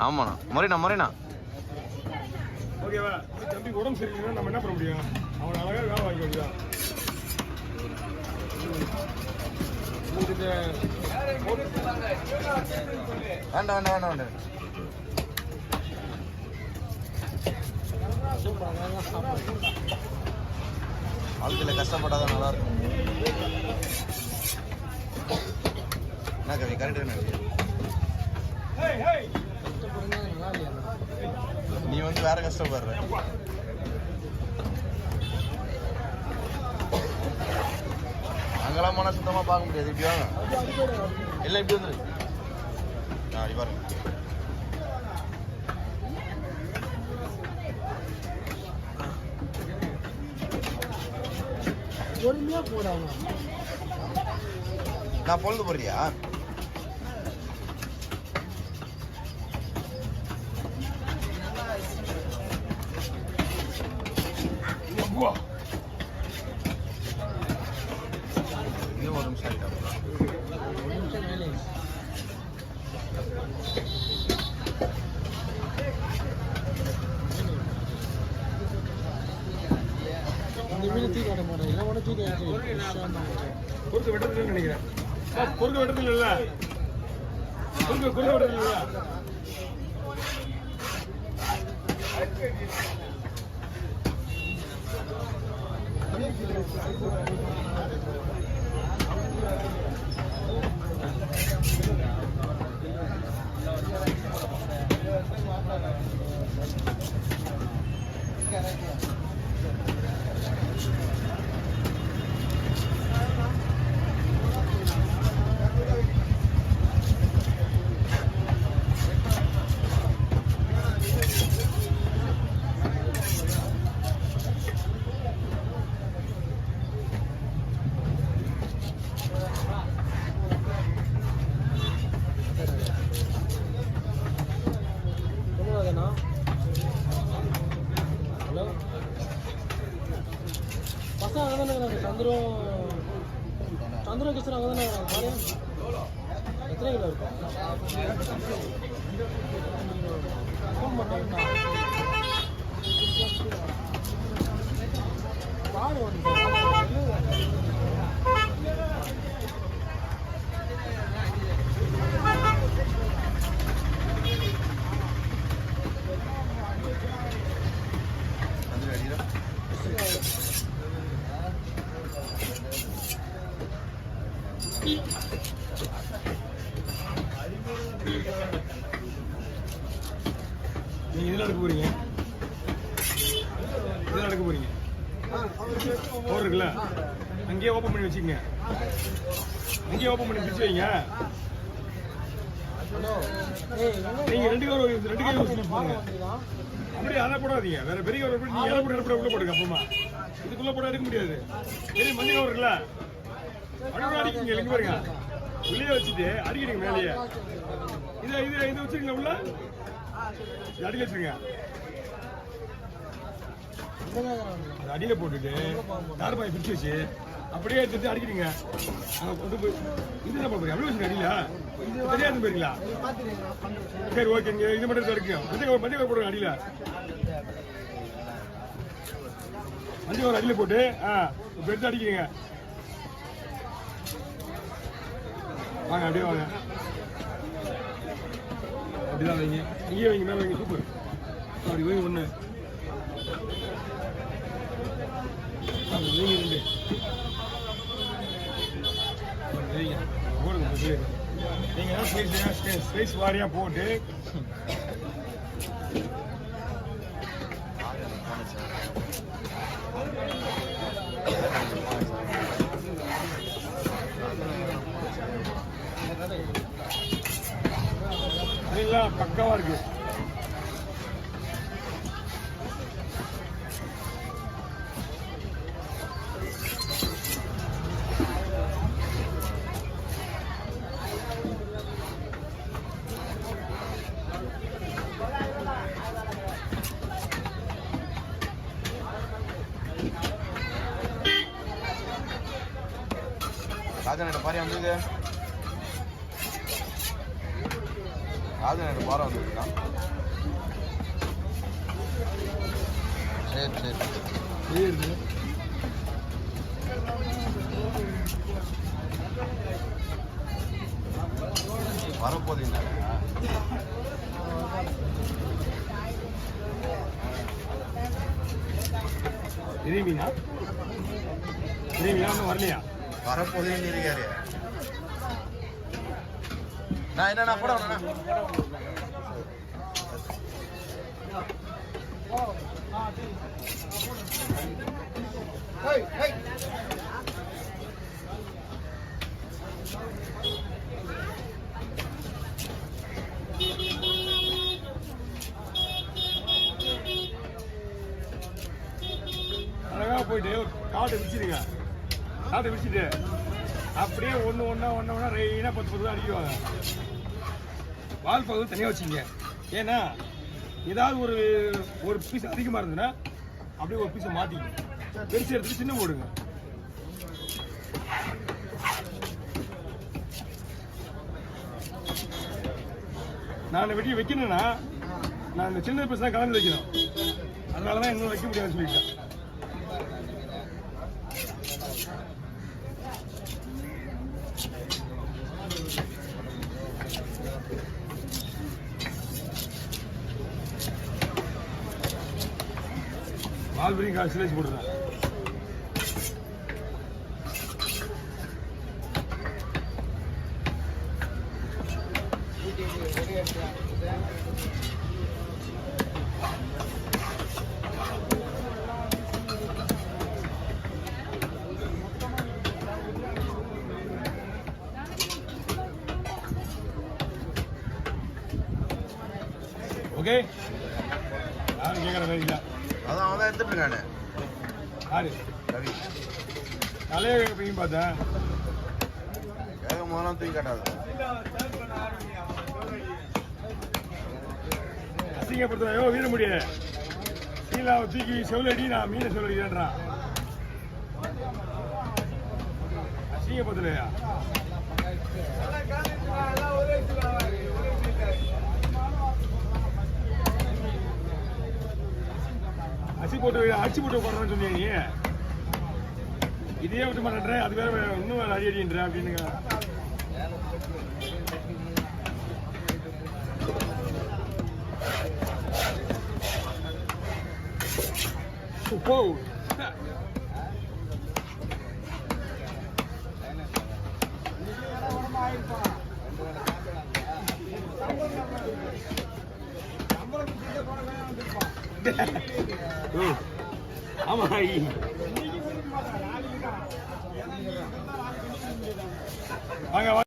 ஆமாண்ணா முறைண்ணா ஓகேவா? தம்பி உடம்பு சரியில்லைன்னா நம்ம என்ன பண்ண முடியும்? அவன் அழகாக வேலை வாங்கி முடியும். வேண்டாம் வாழ்க்கையில் கஷ்டப்பட்டாதான் நல்லா இருக்கும். என்ன கவி கரெக்டு என்ன? நீ வந்து வேற கஷ்டப்படுற. அங்கெல்லாம் போனால் சுத்தமாக பார்க்க முடியாது. இப்படி வாங்க, இல்லை இப்படி வந்துரு. இப்படி பாருங்க. பொறுமையா போடாங்க. நான் பொழுது போடுறியா? இது ஒரு நிமிஷம் ஆகிட்டா பொறுக்க வெட்டத்தில் நினைக்கிறேன். பொறுக்க வெட்டத்தில் இல்ல, பொறுக்க வெட்டத்தில் இல்ல. சந்திர கிருஷ்ணன் அங்கே தானே எத்தனை கிலோ இருக்கும்? ஃபோன் பண்ணா காடு வந்து நீங்க இதில் எடுக்க போறீங்க, போர் இருக்குல்ல, அங்கேயே ஓப்பன் பண்ணி வச்சுக்கங்க. அங்கேயே ஓப்பன் பண்ணி பிரிச்சு வைங்க. நீங்க ரெண்டு கவர் யூஸ் பண்ணுங்க. அப்படியே அதை போடாதீங்க, வேற பெரிய கவர் போட்டு நீங்க போட உள்ள போடுங்க. அப்புறமா இதுக்குள்ள போட எடுக்க முடியாது. பெரிய மஞ்சள் கவர் இருக்குல்ல, அப்படியே அடிக்கீங்க. இங்க பாருங்க, உள்ளே வச்சுட்டு அடிக்கிறீங்க மேலேயே. இதை வச்சுருங்க, உள்ள அடிக்க வச்சுருங்க. அடியில போட்டுட்டு தார்பாயை பிடிச்சி வச்சு அப்படியே எடுத்து அடிக்கிறீங்க. இது என்ன பண்ணுறீங்க? அப்படியே வச்சுருங்க. அடியில தெரியாது போயிருங்களா? சரி, ஓகேங்க. இது மட்டும் இருக்கு. மஞ்சள் போடுங்க. அடியில மஞ்சள் அடியில போட்டு இப்போ எடுத்து அடிக்கிறீங்க. வாங்க, அப்படியே வாங்க. அப்படிதான் வைங்க. இங்கே வைங்க, மேலே வைங்க. சூப்பர். அப்படி வைங்க. ஒன்று வைங்க, ரெண்டு வைங்க. போடுங்க. நீங்கள் ஸ்பேஸ் வாரியாக போட்டு அதெல்லாம் பக்காவா இருக்கு. ராஜன் பாரியா வந்து அது எனக்கு வாரம் வந்துருக்கான். சரி சரி வரப்போதீங்களா? இதே மீனா ஒன்றும் வரலையா? வரப்போதீங்கன்னு இருக்காரு. நான் என்னண்ணா படம் அழகா போயிட்டு காட்டை விரிச்சிடுங்க. காட்டை விரிச்சிட்டு அப்படியே ஒன்று ரெயினாக 10 தான் அடிக்குவாங்க. வால் பகுதி தனியாக வச்சுங்க. ஏன்னா ஏதாவது ஒரு பீஸ் அதிகமாக இருந்ததுன்னா அப்படியே ஒரு பீஸை மாற்றிங்க. பெருசு எடுத்துட்டு சின்ன போடுங்க. நான் வெட்டி வைக்கணும்னா நான் இந்த சின்ன பீஸ் தான் கலந்து வைக்கணும். அதனால தான் இன்னும் வைக்க முடியாதுன்னு சொல்லிட்டேன். வால்பரிங் சிலேஜ் போட்டுறேன். ஓகே, யாரும் கேட்குற மாதிரி இல்லை. அதான் அவன் தான் எடுத்துட்டு இருக்கானே. யாரு? ரவி. தலையை கேட்பீங்க பார்த்தேன். கேட்க போதெல்லாம் தூக்கி காட்டாது. அசிங்கப்படுத்துறா வீர முடியாது. சீலாவை தூக்கி செவ்வளடி நான் மீனை செவ்வடிக்கிறான். அசிங்கப்படுத்துலையா? அடிச்சு போட்டு போடுறேன்னு சொன்னீங்க. இதே விட்டு மாட்டேன். அது வேற இன்னும் வேற அடின்ற அப்படின்னு. ஆமா.